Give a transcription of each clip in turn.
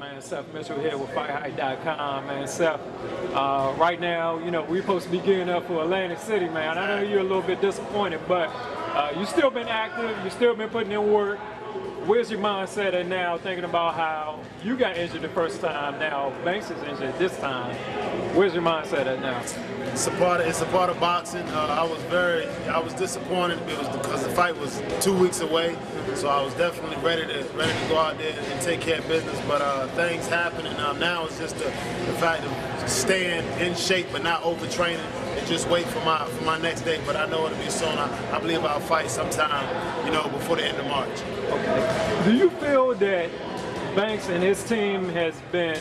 man. Seth Mitchell here with FightHype.com, man. Seth, right now, you know, we're supposed to be gearing up for Atlantic City, man. I know you're a little bit disappointed, but you've still been active. You've still been putting in work. Where's your mindset at now, thinking about how you got injured the first time, now Banks is injured this time? Where's your mindset at now? It's a part of boxing. I was disappointed. It was because the fight was 2 weeks away, so I was definitely ready to go out there and take care of business. But things happen, and now it's just the fact of staying in shape but not overtraining and just wait for my next day. But I know it'll be soon. I believe I'll fight sometime, you know, before the end of March. Okay. Do you feel that Banks and his team has been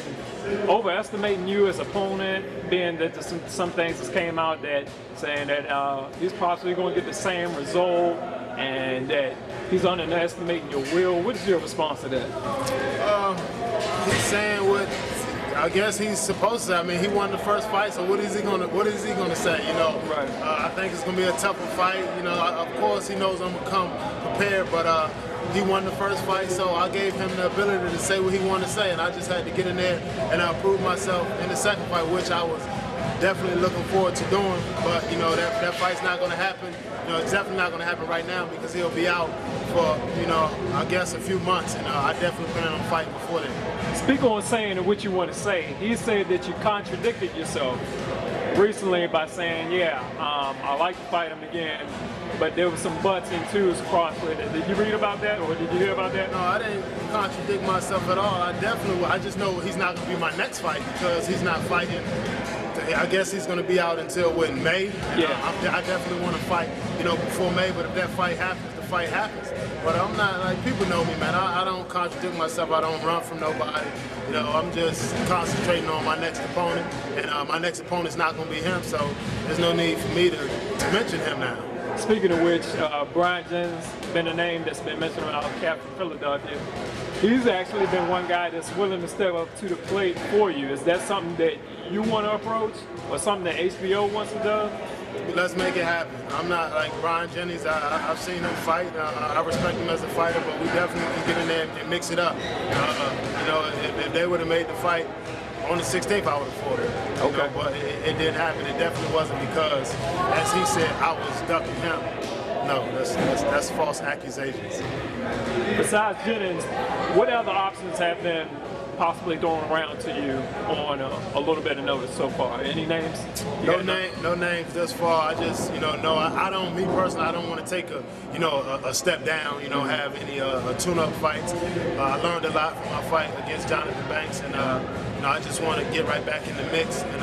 overestimating you as opponent, being that some things that came out that saying that he's possibly going to get the same result and that he's underestimating your will? What is your response to that? He's saying what I guess he's supposed to. I mean, he won the first fight, so what is he gonna say? You know, right. I think it's gonna be a tougher fight. You know, of course he knows I'm gonna come prepared, but he won the first fight, so I gave him the ability to say what he wanted to say, and I just had to get in there and prove myself in the second fight, which I was definitely looking forward to doing. But you know, that fight's not going to happen. You know, it's definitely not going to happen right now because he'll be out for, you know, I guess a few months, and I definitely plan on fighting before then. Speak on saying what you want to say. He said that you contradicted yourself recently by saying, yeah, I like to fight him again, but there was some buts and twos crossed with it. Did you read about that, or did you hear about that? No, I didn't contradict myself at all. I just know he's not going to be my next fight because he's not fighting. I guess he's going to be out until May. Yeah. I definitely want to fight, you know, before May. But if that fight happens, the fight happens. But I'm not, like, people know me, man. I don't contradict myself. I don't run from nobody. You know, I'm just concentrating on my next opponent, and my next opponent's not going to be him. So there's no need for me to mention him now. Speaking of which, Brian Jennings been a name that's been mentioned around Cap from Philadelphia. He's actually been one guy that's willing to step up to the plate for you. Is that something that you want to approach, or something that HBO wants to do? Let's make it happen. I'm not like Brian Jennings. I've seen him fight. I respect him as a fighter, but we definitely can get in there and mix it up. You know, if they would have made the fight on the 16th, I would have fought it. Okay. Know, but it didn't happen. It definitely wasn't because, as he said, I was ducking him. No, that's false accusations. Besides Jennings, what other options have been possibly thrown around to you on a little bit of notice so far? Any names? No names thus far. I just, you know, I don't, me personally, I don't want to take a step down, you know, have any tune-up fights. I learned a lot from my fight against Johnathan Banks, and you know, I just want to get right back in the mix and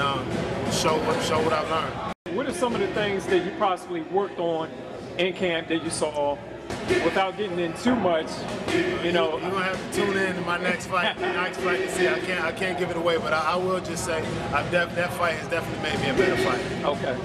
show what I've learned. What are some of the things that you possibly worked on in camp that you saw, without getting in too much, you know? You're gonna have to tune in to my next fight to see. I can't give it away, but I will just say that fight has definitely made me a better fighter. Okay.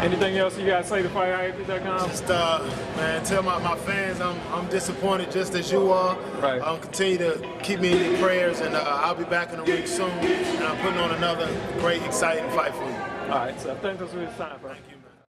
Anything else you gotta say to FightHype.com? Just man, tell my fans I'm disappointed just as you are. Right. Continue to keep me in your prayers, and I'll be back in the ring soon, and I'm putting on another great, exciting fight for you. All right, so thanks for your time, bro. Thank you.